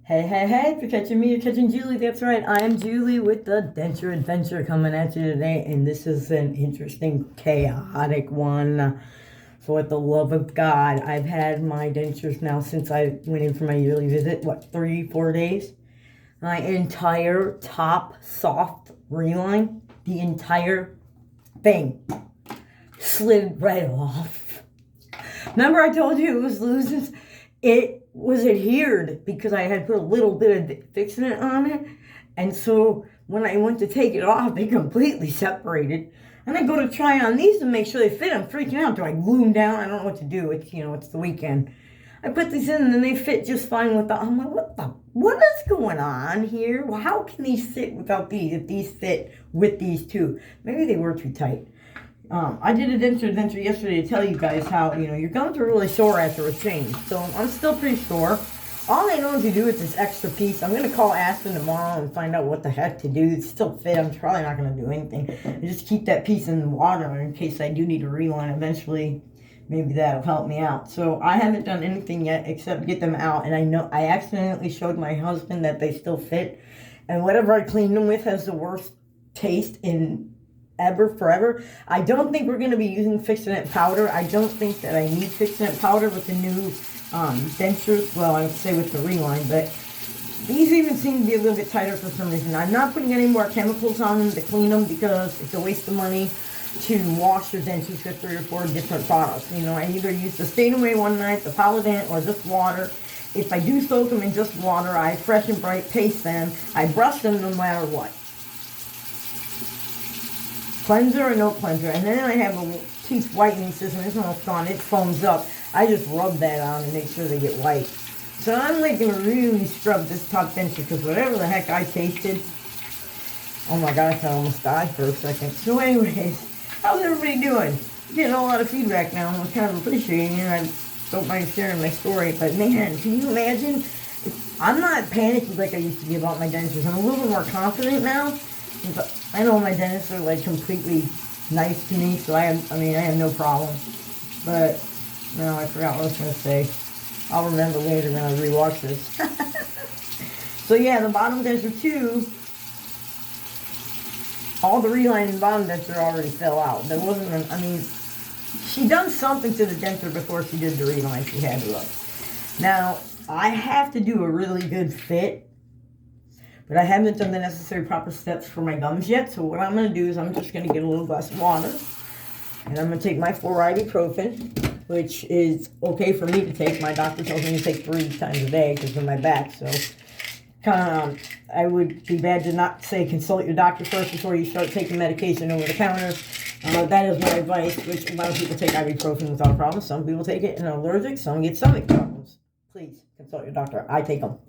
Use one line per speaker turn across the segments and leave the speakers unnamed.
Hey, if you're catching me, you're catching Julie. That's right, I am Julie with the Denture Adventure coming at you today, and this is an interesting, chaotic one. For the love of God, I've had my dentures now since I went in for my yearly visit, 3, 4 days? My entire top soft reline, the entire thing, slid right off. Remember I told you it was loose? It was adhered because I had put a little bit of fixing it on it. And so when I went to take it off, they completely separated. And I go to try on these to make sure they fit. I'm freaking out. Do I glue them down? I don't know what to do. It's the weekend. I put these in and then they fit just fine with the, I'm like, what is going on here? Well, how can these fit without these if these fit with these two? Maybe they were too tight. I did a Denture Adventure yesterday to tell you guys how, your gums are really sore after a change. So I'm still pretty sore. All I know to do with this extra piece, I'm going to call Aspen tomorrow and find out what the heck to do. It's still fit. I'm probably not going to do anything. I just keep that piece in the water in case I do need to reline eventually. Maybe that'll help me out. So I haven't done anything yet except get them out. And I know I accidentally showed my husband that they still fit. And whatever I cleaned them with has the worst taste in forever. I don't think we're going to be using fixin' powder. I don't think that I need fixin' powder with the new dentures. Well, I would say with the reline, but these even seem to be a little bit tighter for some reason. I'm not putting any more chemicals on them to clean them because it's a waste of money to wash your dentures with 3 or 4 different products. I either use the Stay Away one night, the Polident, or just water. If I do soak them in just water, I fresh and bright paste them. I brush them no matter what. Cleanser or no cleanser. And then I have a teeth whitening system. It's almost gone. It foams up. I just rub that on and make sure they get white. So I'm like going to really scrub this top denture because whatever the heck I tasted, oh my gosh, I almost died for a second. So anyways, how's everybody doing? I'm getting a lot of feedback now and I'm kind of appreciating it. I don't mind sharing my story, but man, can you imagine? I'm not panicky like I used to be about my dentures. I'm a little bit more confident now. I know my dentists are like completely nice to me, so I have no problem. But no, I forgot what I was going to say. I'll remember later when I rewatch this. So yeah, the bottom denture too. All the reline and bottom denture already fell out. There wasn't she done something to the denture before she did the reline. She had to look. Now I have to do a really good fit. But I haven't done the necessary proper steps for my gums yet. So what I'm going to do is I'm just going to get a little glass of water. And I'm going to take my 4 ibuprofen, which is okay for me to take. My doctor tells me to take 3 times a day because of my back. So I would be bad to not say consult your doctor first before you start taking medication over the counter. That is my advice, which a lot of people take ibuprofen without a problem. Some people take it and are allergic. Some get stomach problems. Please consult your doctor. I take them.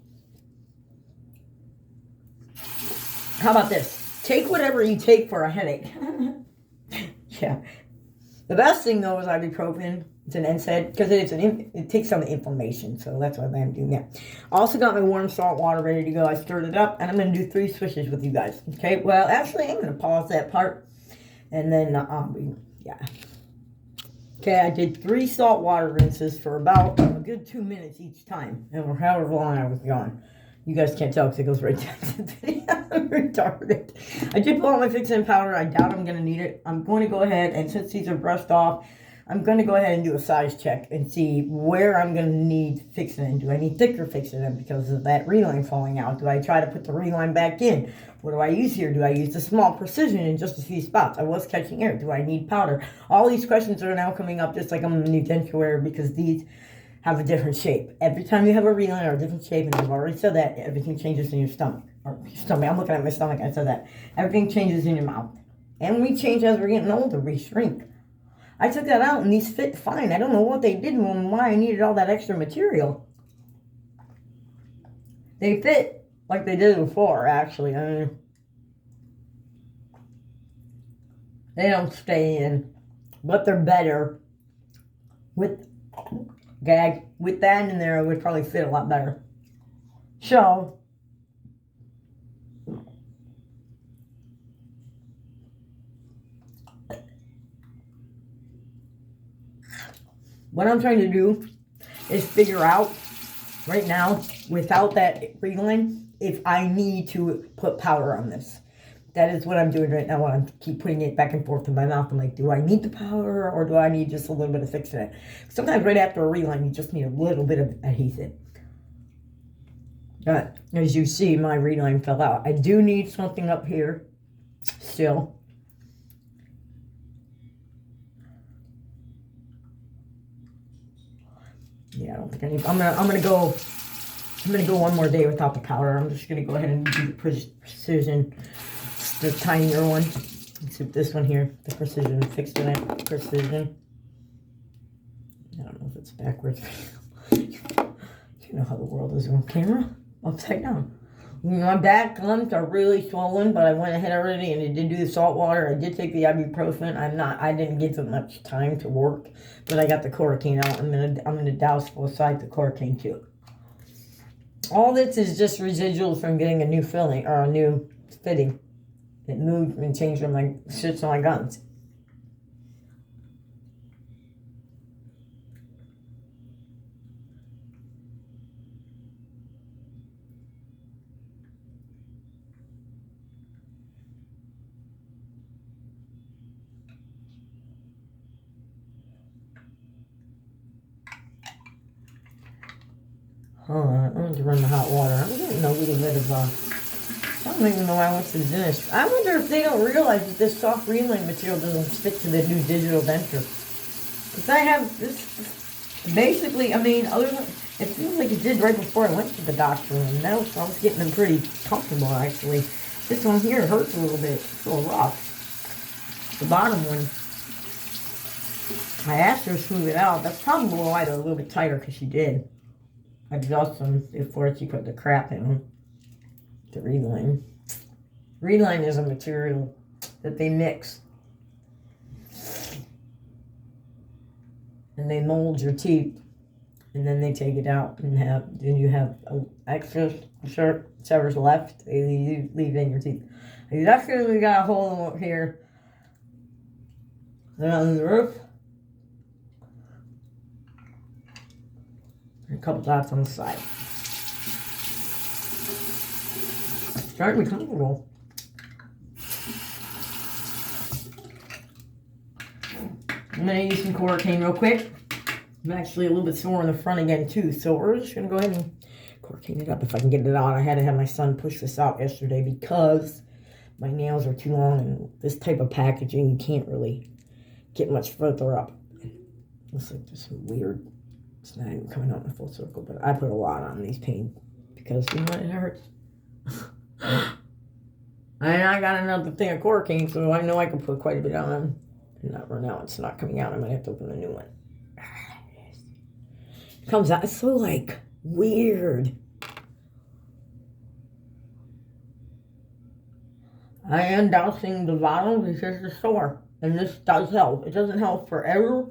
How about this? Take whatever you take for a headache. Yeah. The best thing, though, is ibuprofen. It's an NSAID because it takes some inflammation. So that's why I'm doing that. Also got my warm salt water ready to go. I stirred it up, and I'm going to do 3 swishes with you guys. Okay? Well, actually, I'm going to pause that part. And then, yeah. Okay, I did 3 salt water rinses for about a good 2 minutes each time. Or however long I was gone. You guys can't tell because it goes right down to the video. I'm retarded. I did pull out my fixin' powder. I doubt I'm going to need it. I'm going to go ahead, and since these are brushed off, I'm going to go ahead and do a size check and see where I'm going to need fixin'. Do I need thicker fixin' because of that reline falling out? Do I try to put the reline back in? What do I use here? Do I use the small precision in just a few spots? I was catching air. Do I need powder? All these questions are now coming up just like I'm a new denture wearer because these have a different shape. Every time you have a reline or a different shape, and I've already said that, everything changes in your stomach. Or your stomach. I'm looking at my stomach. I said that. Everything changes in your mouth. And we change as we're getting older. We shrink. I took that out and these fit fine. I don't know what they did and why I needed all that extra material. They fit like they did before, actually. They don't stay in. But they're better with with that in there. It would probably fit a lot better. So what I'm trying to do is figure out right now, without that relign, if I need to put powder on this. That is what I'm doing right now. I keep putting it back and forth in my mouth. I'm like, do I need the powder or do I need just a little bit of fixing it? Sometimes right after a reline, you just need a little bit of adhesive. But as you see, my reline fell out. I do need something up here still. Yeah, I don't think I need. I'm gonna go one more day without the powder. I'm just gonna go ahead and do the precision, the tinier one. Except this one here, the precision, fixed it. Precision. I don't know if it's backwards. You know how the world is on camera. Upside down. My back gums are really swollen, but I went ahead already and I did do the salt water. I did take the ibuprofen. I didn't get so much time to work, but I got the Coracane out. I'm gonna douse both sides of Coracane too. All this is just residuals from getting a new filling or a new fitting. It moved and changed from my shits on my guns. Hold on, I'm going to run the hot water. I'm getting a little bit of, I don't even know why I went to the dentist. I wonder if they don't realize that this soft reline material doesn't stick to the new digital denture. Because I have this, basically, I mean, other than, it feels like it did right before I went to the doctor. And now I was getting them pretty comfortable, actually. This one here hurts a little bit. It's a little rough. The bottom one, I asked her to smooth it out. That's probably why they're a little bit tighter, because she did. I adjust them before she put the crap in them. The reline. Reline is a material that they mix. And they mold your teeth. And then they take it out and then you have extra severs left. They leave in your teeth. I definitely got a hole here. On the roof. A couple dots on the side. Starting to be comfortable. I'm going to use some Coracane real quick. I'm actually a little bit sore in the front again too, so we're just going to go ahead and Coracane it up if I can get it out. I had to have my son push this out yesterday because my nails are too long, and this type of packaging you can't really get much further up. Looks like there's some weird. It's not even coming out in a full circle, but I put a lot on these pain because, you know what, it hurts. And I got another thing of Coracane, so I know I can put quite a bit on. And not right now, it's not coming out. I might have to open a new one. It comes out, it's so, like, weird. I am dousing the bottle because it's sore. And this does help. It doesn't help forever.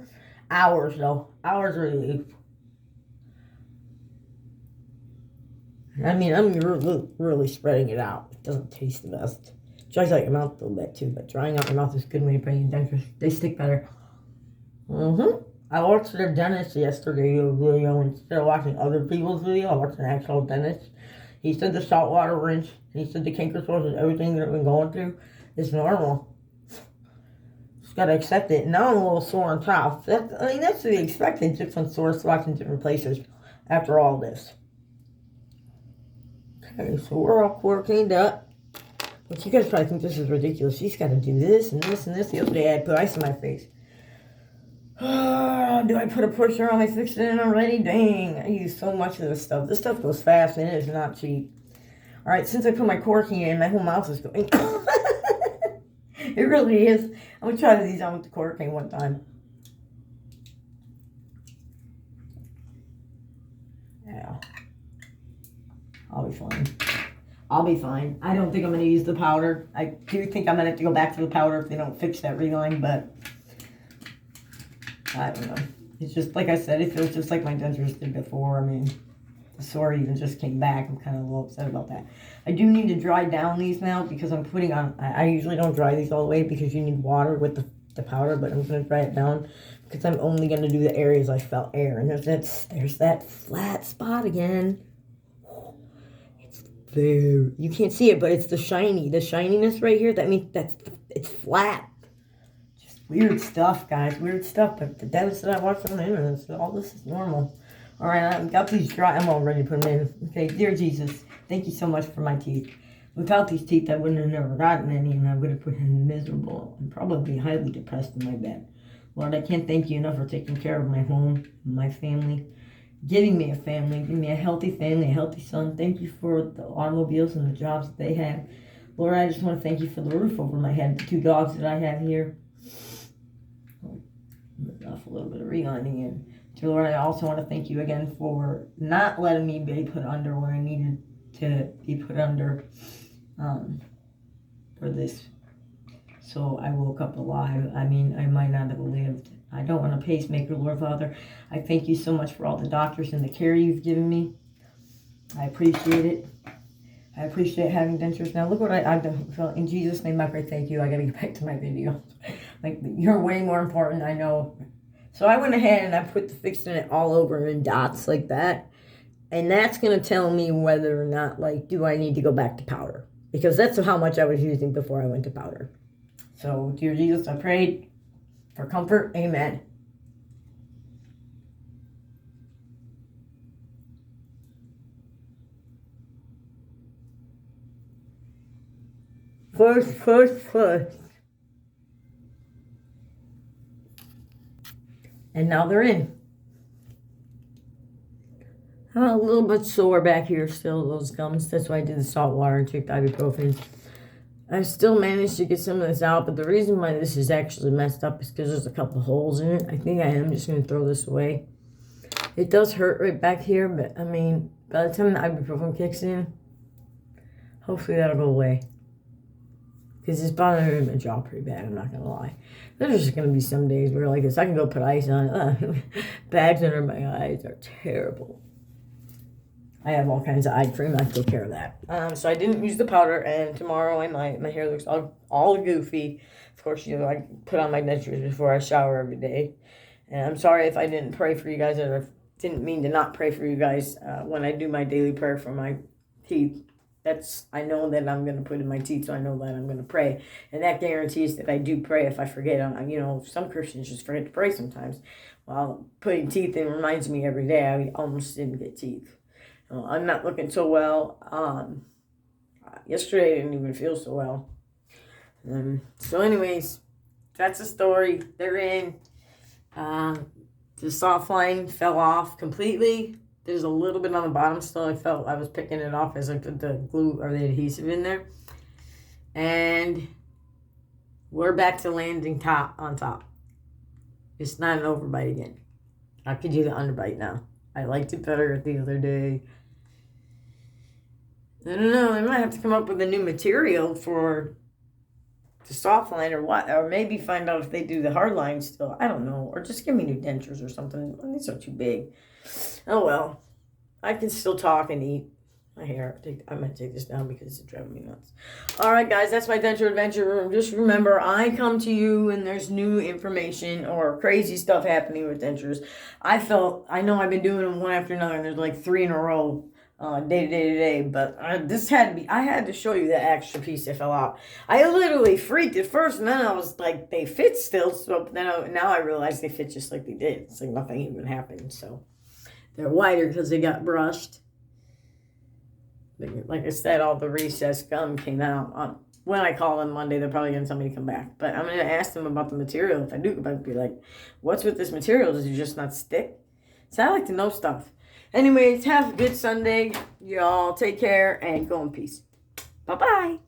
Hours, though. Hours relief. I mean, I'm really spreading it out. It doesn't taste the best. It dries out your mouth a little bit too, but drying out your mouth is good when you're putting dentures. They stick better. I watched their dentist yesterday video instead of watching other people's video. I watched an actual dentist. He said the saltwater rinse, he said the canker sores and everything that I've been going through is normal. Just gotta accept it. Now I'm a little sore on top. That's to be expected. Different sore spots in different places after all this. Okay, so we're all Coracaned up. But you guys probably think this is ridiculous. She's got to do this and this and this. The other day I had put ice in my face. Do I put a pusher on? I fixed it in already? Dang, I use so much of this stuff. This stuff goes fast and it is not cheap. Alright, since I put my Coracane in, my whole mouth is going. It really is. I'm going to try these on with the Coracane one time. Yeah. I'll be fine. I'll be fine. I don't think I'm going to use the powder. I do think I'm going to have to go back to the powder if they don't fix that reline, but I don't know. It's just, like I said, it feels just like my dentures did before. I mean, the sore even just came back. I'm kind of a little upset about that. I do need to dry down these now because I'm putting on, I usually don't dry these all the way because you need water with the the powder, but I'm going to dry it down because I'm only going to do the areas I felt air. And there's that flat spot again. It's there. You can't see it, but it's the shininess right here. That means it's flat. Just weird stuff, guys. Weird stuff. But the devils that I watched on the internet, so all this is normal. All right, I've got these dry. I'm all ready to put them in. Okay, dear Jesus, thank you so much for my teeth. Without these teeth, I wouldn't have never gotten any, and I would have been miserable and probably highly depressed in my bed. Lord, I can't thank you enough for taking care of my home, my family, giving me a family, giving me a healthy family, a healthy son. Thank you for the automobiles and the jobs that they have. Lord, I just want to thank you for the roof over my head, the 2 dogs that I have here. Off a little bit of relining in. Dear Lord, I also want to thank you again for not letting me be put under where I needed to be put under. For this. So I woke up alive. I mean, I might not have lived. I don't want a pacemaker, Lord Father. I thank you so much for all the doctors and the care you've given me. I appreciate it. I appreciate having dentures. Now look what I've done. In Jesus' name I pray, thank you. I gotta get back to my video. Like, you're way more important, I know. So I went ahead and I put the fixing it all over in dots like that. And that's gonna tell me whether or not, like, do I need to go back to powder? Because that's how much I was using before I went to powder. So, dear Jesus, I prayed for comfort. Amen. First. And now they're in. I'm a little bit sore back here still, those gums. That's why I did the salt water and took ibuprofen. I still managed to get some of this out, but the reason why this is actually messed up is because there's a couple holes in it. I think I am just going to throw this away. It does hurt right back here, but I mean, by the time the ibuprofen kicks in, hopefully that'll go away. Because it's bothering my jaw pretty bad, I'm not going to lie. There's just going to be some days where, like this, I can go put ice on it. Bags under my eyes are terrible. I have all kinds of eye cream. I take care of that. So I didn't use the powder, and tomorrow my hair looks all goofy. Of course, you know, I put on my dentures before I shower every day. And I'm sorry if I didn't pray for you guys, or didn't mean to not pray for you guys when I do my daily prayer for my teeth. I know that I'm going to put in my teeth, so I know that I'm going to pray. And that guarantees that I do pray if I forget. You know, some Christians just forget to pray sometimes. Well, putting teeth in reminds me every day I almost didn't get teeth. I'm not looking so well. Yesterday I didn't even feel so well. So anyways, that's the story. They're in. The soft line fell off completely. There's a little bit on the bottom still. I felt I was picking it off as I put the glue or the adhesive in there. And we're back to landing on top. It's not an overbite again. I could do the underbite now. I liked it better the other day. I don't know. I might have to come up with a new material for the soft line or what. Or maybe find out if they do the hard line still. I don't know. Or just give me new dentures or something. These are too big. Oh well. I can still talk and eat. My hair. I'm going to take this down because it's driving me nuts. Alright guys, that's my Denture Adventure. Just remember, I come to you and there's new information or crazy stuff happening with dentures. I know I've been doing them one after another, and there's like 3 in a row, day to day, but this had to be, I had to show you that extra piece that fell out. I literally freaked at first, and then I was like, they fit still, so then now I realized they fit just like they did. It's like nothing even happened, so they're wider because they got brushed. Like I said, all the recessed gum came out. When I call them Monday, they're probably going to tell me to come back. But I'm going to ask them about the material. If I do, I'd be like, what's with this material? Does it just not stick? So I like to know stuff. Anyways, have a good Sunday. Y'all take care and go in peace. Bye-bye.